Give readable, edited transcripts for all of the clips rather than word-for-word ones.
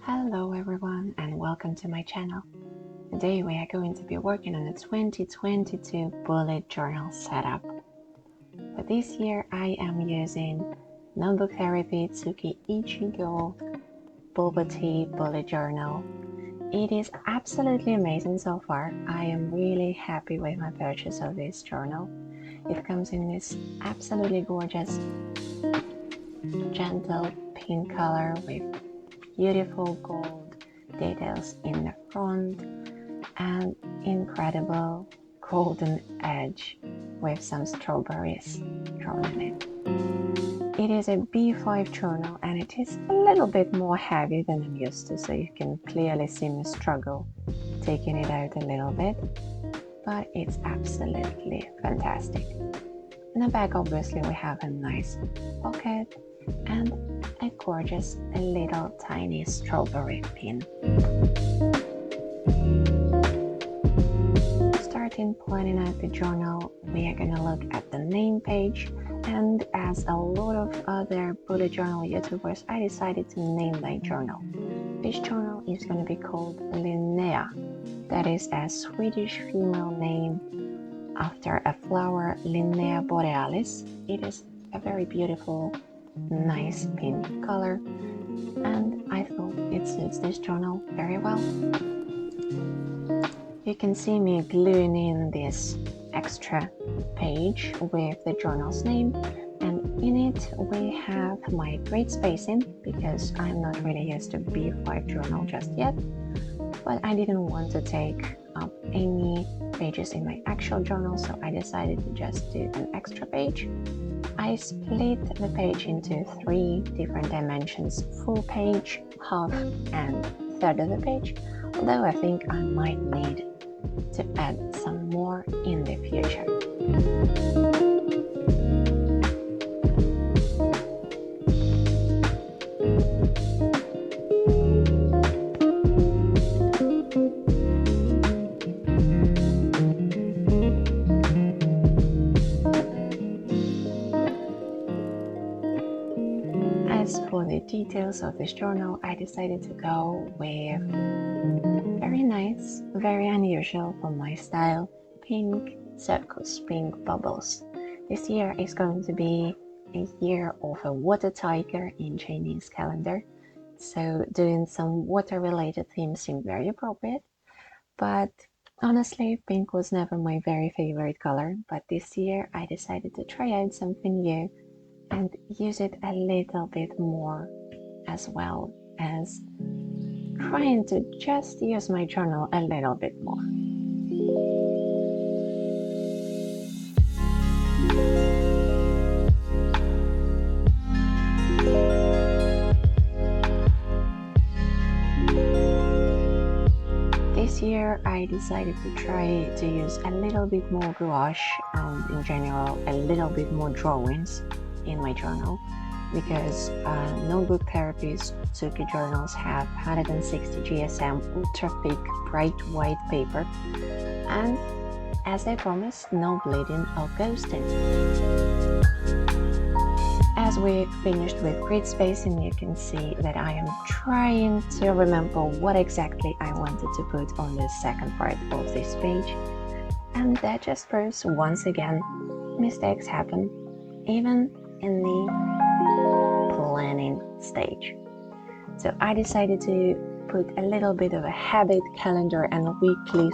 Hello everyone and welcome to my channel. Today we are going to be working on a 2022 bullet journal setup. For this year I am using Notebook Therapy Tsuki Ichigo Boba Tea bullet journal. It is absolutely amazing so far. I am really happy with my purchase of this journal. It comes in this absolutely gorgeous gentle pink color with beautiful gold details in the front and incredible golden edge with some strawberries drawn in it. It is a B5 journal and it is a little bit more heavy than I'm used to, so you can clearly see me struggle taking it out a little bit, but it's absolutely fantastic. In the back obviously we have a nice pocket and a gorgeous little tiny strawberry pin. Starting planning out the journal, we are going to look at the name page, and as a lot of other bullet journal YouTubers, I decided to name my journal. This journal is going to be called Linnea. That is a Swedish female name after a flower, Linnea borealis. It is a very beautiful, nice pink color, and I thought it suits this journal very well. You can see me gluing in this extra page with the journal's name, and in it we have my grade spacing because I'm not really used to B5 journal just yet, but I didn't want to take up any pages in my actual journal, so I decided to just do an extra page. I split the page into 3 different dimensions: full page, half, and third of the page, although I think I might need to add some more in the future. As for the details of this journal, I decided to go with very nice, very unusual for my style, pink circles, pink bubbles. This year is going to be a year of a water tiger in Chinese calendar, so doing some water related themes seemed very appropriate. But honestly, pink was never my very favorite color, but this year I decided to try out something new and use it a little bit more, as well as trying to just use my journal a little bit more. This year I decided to try to use a little bit more gouache and in general a little bit more drawings in my journal, because Notebook Therapy's Tsuki journals have 160 GSM ultra thick bright white paper, and as I promised, no bleeding or ghosting. As we finished with grid spacing, you can see that I am trying to remember what exactly I wanted to put on the second part of this page, and that just proves once again mistakes happen even in the planning stage. So I decided to put a little bit of a habit calendar and weekly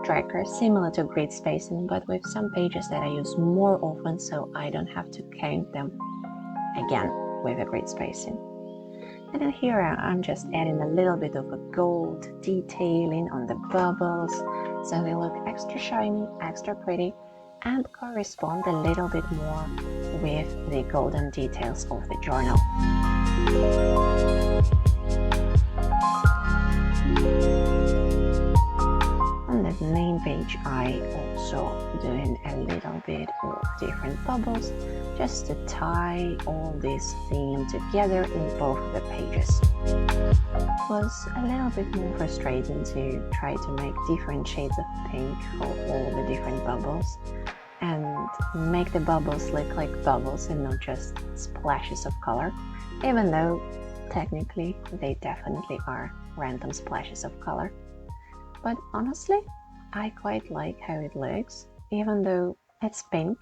tracker similar to grid spacing, but with some pages that I use more often so I don't have to count them again with a grid spacing. And then here I'm just adding a little bit of a gold detailing on the bubbles so they look extra shiny, extra pretty, and correspond a little bit more with the golden details of the journal. On the main page I also doing a little bit of different bubbles just to tie all this theme together in both of the pages. It was a little bit more frustrating to try to make different shades of pink for all the different bubbles and make the bubbles look like bubbles and not just splashes of color, even though technically they definitely are random splashes of color. But honestly, I quite like how it looks, even though it's pink.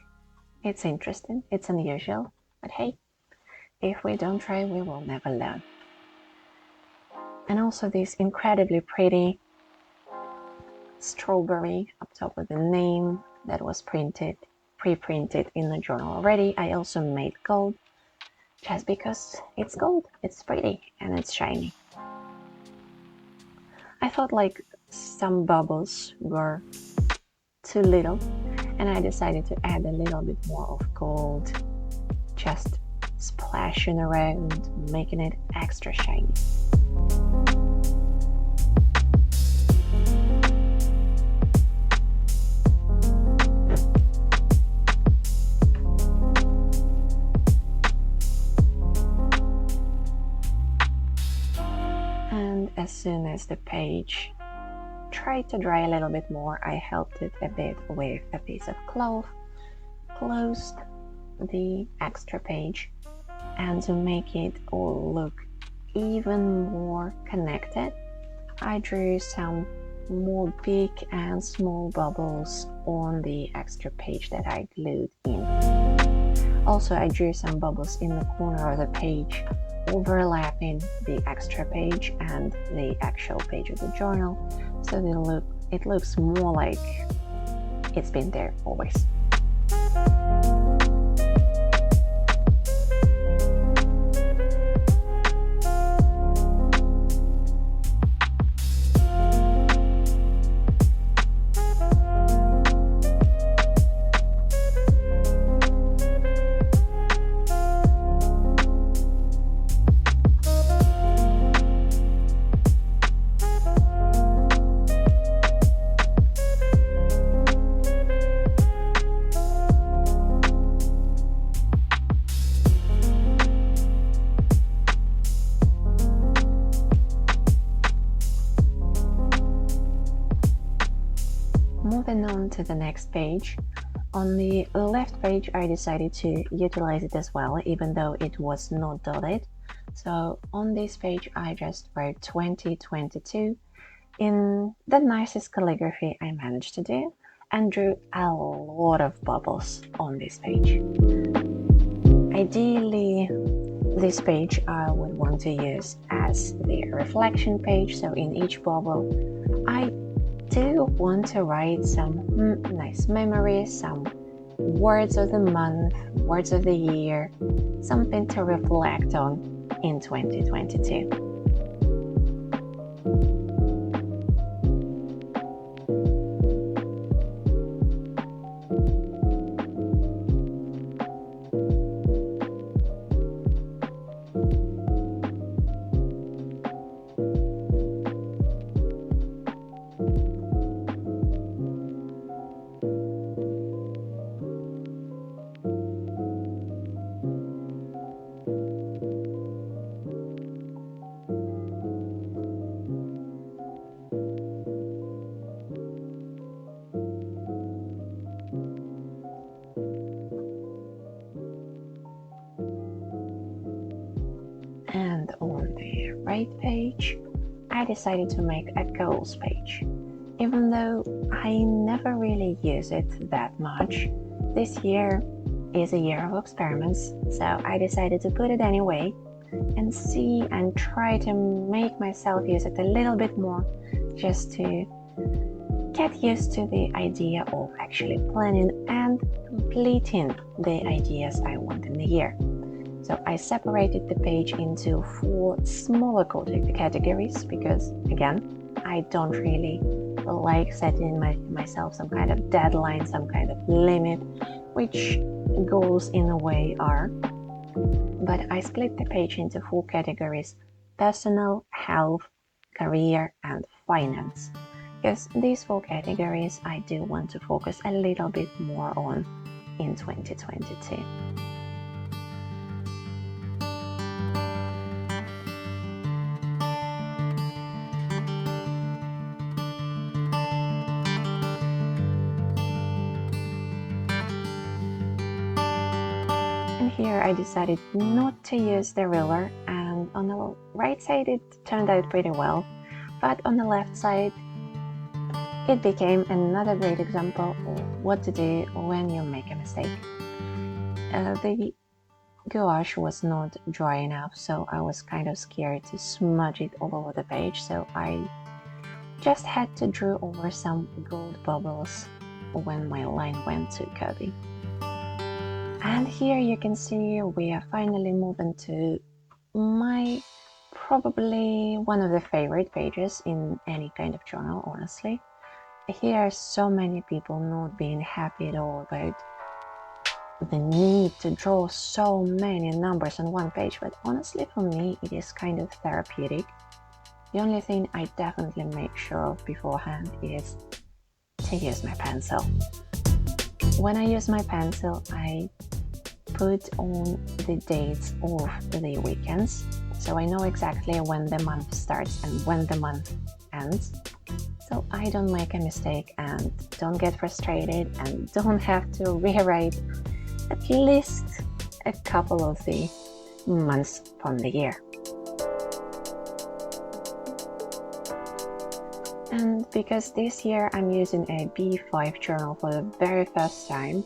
It's interesting, it's unusual, but hey, if we don't try, we will never learn. And also this incredibly pretty strawberry up top with the name that was pre-printed in the journal already. I also made gold just because it's gold, it's pretty and it's shiny. I thought like some bubbles were too little and I decided to add a little bit more of gold, just splashing around, making it extra shiny. And as soon as the page tried to dry a little bit more, I helped it a bit with a piece of cloth, closed the extra page, and to make it all look even more connected, I drew some more big and small bubbles on the extra page that I glued in. Also, I drew some bubbles in the corner of the page, overlapping the extra page and the actual page of the journal, so it looks more like it's been there always. Moving on to the next page. On the left page, I decided to utilize it as well, even though it was not dotted. So on this page, I just wrote 2022 in the nicest calligraphy I managed to do and drew a lot of bubbles on this page. Ideally, this page I would want to use as the reflection page, so in each bubble, I do want to write some nice memories, some words of the month, words of the year, something to reflect on in 2022. And on the right page, I decided to make a goals page. Even though I never really use it that much, this year is a year of experiments, so I decided to put it anyway and see and try to make myself use it a little bit more, just to get used to the idea of actually planning and completing the ideas I want in the year. So I separated the page into 4 smaller categories because, again, I don't really like setting myself some kind of deadline, some kind of limit, which goals in a way are. But I split the page into 4 categories: personal, health, career, and finance. Because these 4 categories I do want to focus a little bit more on in 2022. And here I decided not to use the ruler, and on the right side it turned out pretty well, but on the left side it became another great example of what to do when you make a mistake. The gouache was not dry enough, so I was kind of scared to smudge it all over the page, so I just had to draw over some gold bubbles when my line went too curvy. And here you can see we are finally moving to my probably one of the favorite pages in any kind of journal, honestly. Here are so many people not being happy at all about the need to draw so many numbers on one page, but honestly for me it is kind of therapeutic. The only thing I definitely make sure of beforehand is to use my pencil. When I use my pencil, I put on the dates of the weekends, so I know exactly when the month starts and when the month ends, so I don't make a mistake and don't get frustrated and don't have to rewrite at least a couple of the months from the year. And because this year I'm using a B5 journal for the very first time,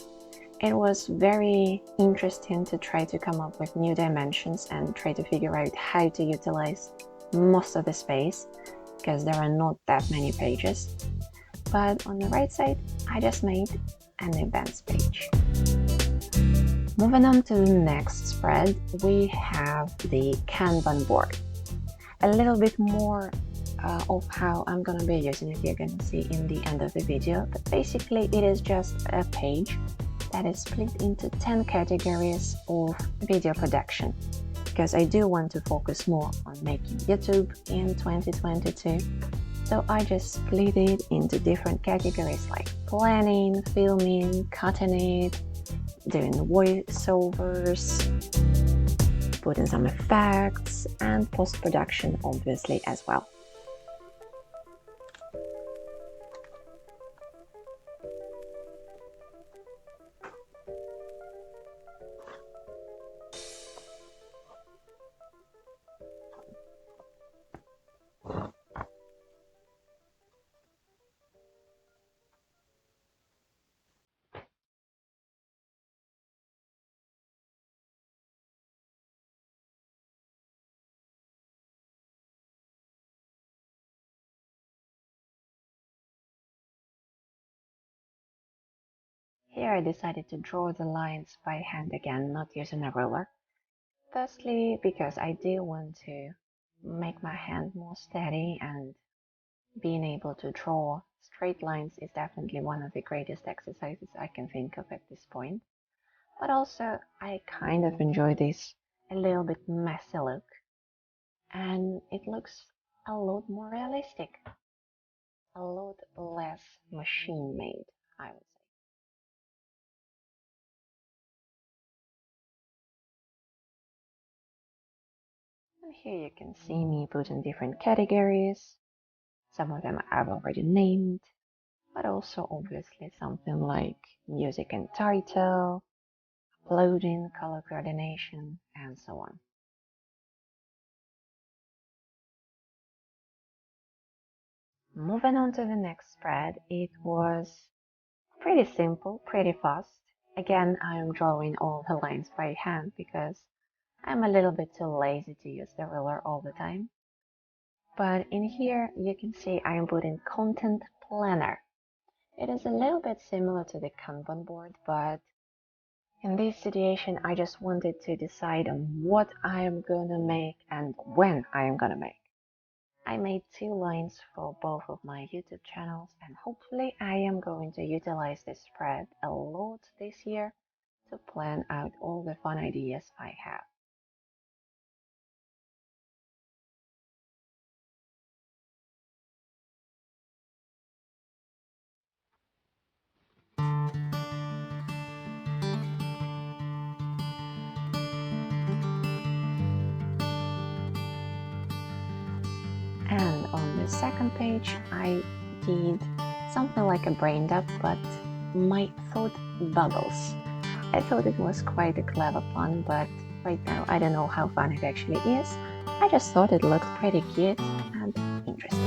it was very interesting to try to come up with new dimensions and try to figure out how to utilize most of the space, because there are not that many pages. But on the right side, I just made an events page. Moving on to the next spread, we have the Kanban board. A little bit more of how I'm gonna be using it, you're gonna see in the end of the video, but basically it is just a page that is split into 10 categories of video production, because I do want to focus more on making YouTube in 2022. So I just split it into different categories like planning, filming, cutting it, doing voiceovers, putting some effects, and post-production obviously as well. Here I decided to draw the lines by hand again, not using a ruler. Firstly, because I do want to make my hand more steady, and being able to draw straight lines is definitely one of the greatest exercises I can think of at this point. But also, I kind of enjoy this a little bit messy look, and it looks a lot more realistic, a lot less machine-made, I would say. And here you can see me put in different categories. Some of them I've already named, but also obviously something like music and title, uploading, color coordination, and so on. Moving on to the next spread, it was pretty simple, pretty fast. Again, I am drawing all the lines by hand because I'm a little bit too lazy to use the ruler all the time. But in here, you can see I am putting content planner. It is a little bit similar to the Kanban board, but in this situation, I just wanted to decide on what I am gonna make and when I am gonna make. I made 2 lines for both of my YouTube channels, and hopefully I am going to utilize this spread a lot this year to plan out all the fun ideas I have. And on the second page, I did something like a brain dump, but my thought bubbles. I thought it was quite a clever pun, but right now I don't know how fun it actually is. I just thought it looked pretty cute and interesting.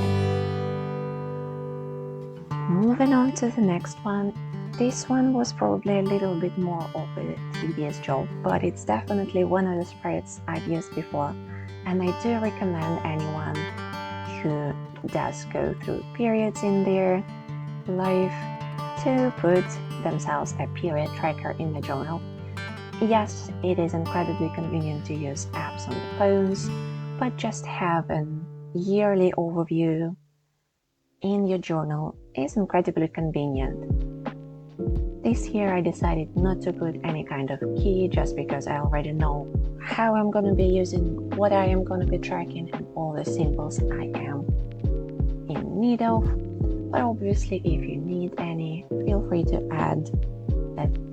Moving on to the next one. This one was probably a little bit more of a tedious job, but it's definitely one of the spreads I've used before, and I do recommend anyone who does go through periods in their life to put themselves a period tracker in the journal. Yes, it is incredibly convenient to use apps on the phones, but just have an yearly overview in your journal is incredibly convenient. This year I decided not to put any kind of key just because I already know how I'm going to be using, what I am going to be tracking, and all the symbols I am in need of. But obviously if you need any, feel free to add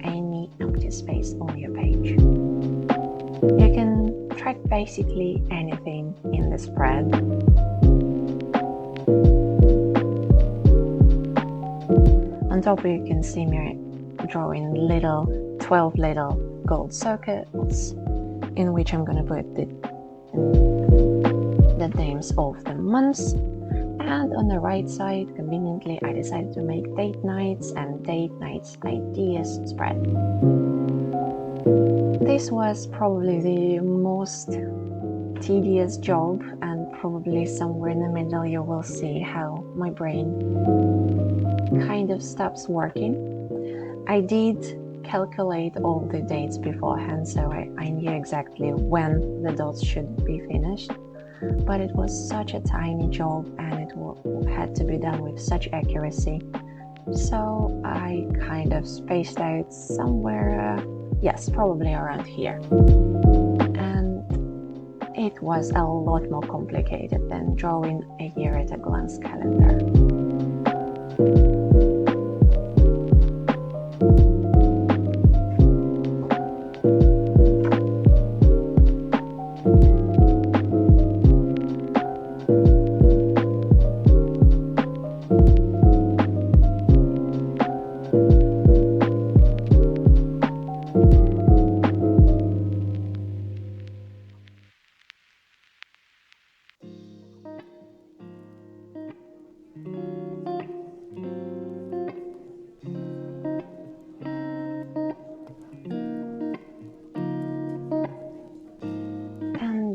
any empty space on your page. You can track basically anything in the spread. On top you can see me drawing 12 little gold circles in which I'm going to put the names of the months. And on the right side, conveniently, I decided to make date nights and date nights ideas spread. This was probably the most tedious job, and probably somewhere in the middle you will see how my brain kind of stops working. I did calculate all the dates beforehand, so I knew exactly when the dots should be finished. But it was such a tiny job and it had to be done with such accuracy. So I kind of spaced out somewhere, yes, probably around here. And it was a lot more complicated than drawing a year at a glance calendar.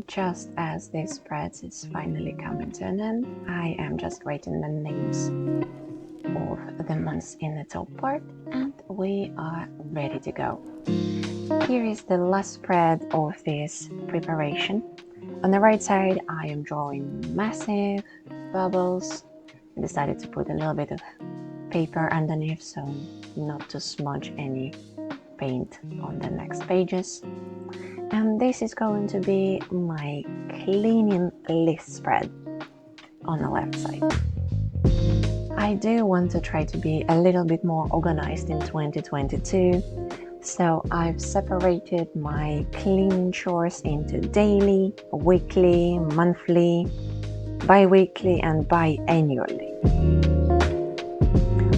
Just as this spread is finally coming to an end, I am just writing the names of the months in the top part, and we are ready to go. Here is the last spread of this preparation. On the right side, I am drawing massive bubbles. I decided to put a little bit of paper underneath so not to smudge any paint on the next pages. And this is going to be my cleaning list spread on the left side. I do want to try to be a little bit more organized in 2022, so I've separated my cleaning chores into daily, weekly, monthly, bi-weekly and biannually.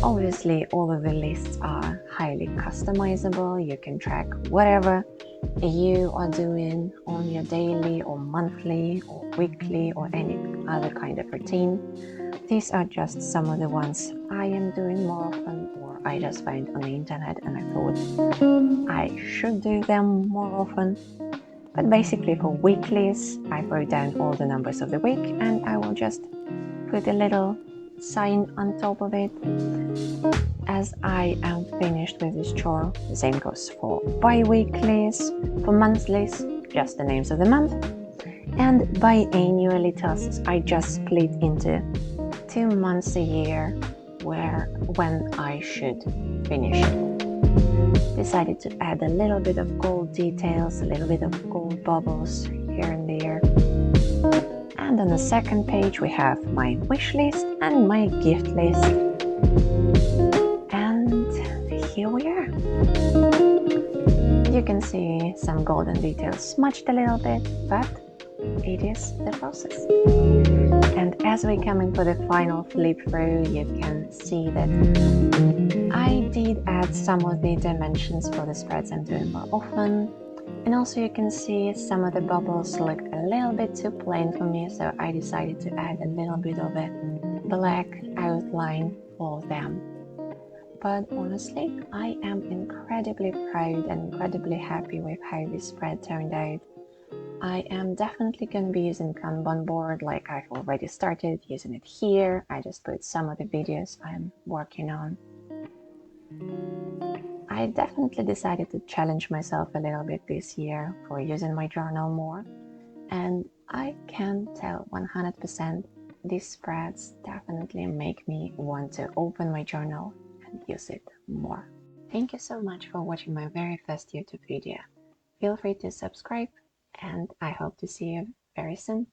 Obviously, all of the lists are highly customizable. You can track whatever you are doing on your daily or monthly or weekly or any other kind of routine. These are just some of the ones I am doing more often, or I just found on the internet and I thought I should do them more often. But basically for weeklies, I wrote down all the numbers of the week and I will just put a little sign on top of it as I am finished with this chore. The same goes for bi-weeklies, for monthlies, just the names of the month, and biannually tasks I just split into 2 months a year when I should finish. Decided to add a little bit of gold details, a little bit of gold bubbles here and there. And on the second page we have my wish list and my gift list. And here we are. You can see some golden details smudged a little bit, but it is the process. And as we're coming for the final flip through, you can see that I did add some of the dimensions for the spreads I'm doing more often. And also you can see some of the bubbles looked a little bit too plain for me, so I decided to add a little bit of a black outline for them. But honestly, I am incredibly proud and incredibly happy with how this spread turned out. I am definitely going to be using Kanban board, like I've already started using it here. I just put some of the videos I'm working on. I definitely decided to challenge myself a little bit this year for using my journal more, and I can tell 100% these spreads definitely make me want to open my journal and use it more. Thank you so much for watching my very first YouTube video. Feel free to subscribe, and I hope to see you very soon.